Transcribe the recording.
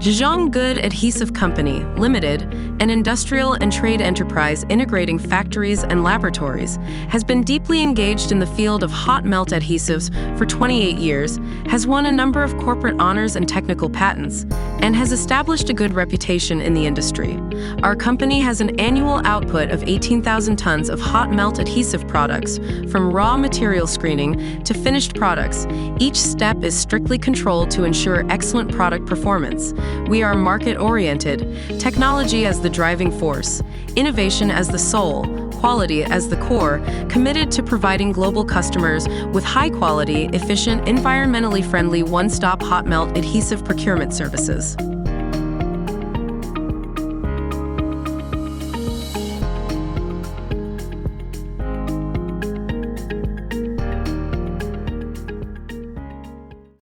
Zhejiang Good Adhesive Company, Limited, an industrial and trade enterprise integrating factories and laboratories, has been deeply engaged in the field of hot melt adhesives for 28 years, has won a number of corporate honors and technical patents, and has established a good reputation in the industry. Our company has an annual output of 18,000 tons of hot melt adhesive products, from raw material screening to finished products. Each step is strictly controlled to ensure excellent product performance. We are market-oriented, technology as the driving force, innovation as the soul, quality as the core, committed to providing global customers with high-quality, efficient, environmentally friendly one-stop hot melt adhesive procurement services.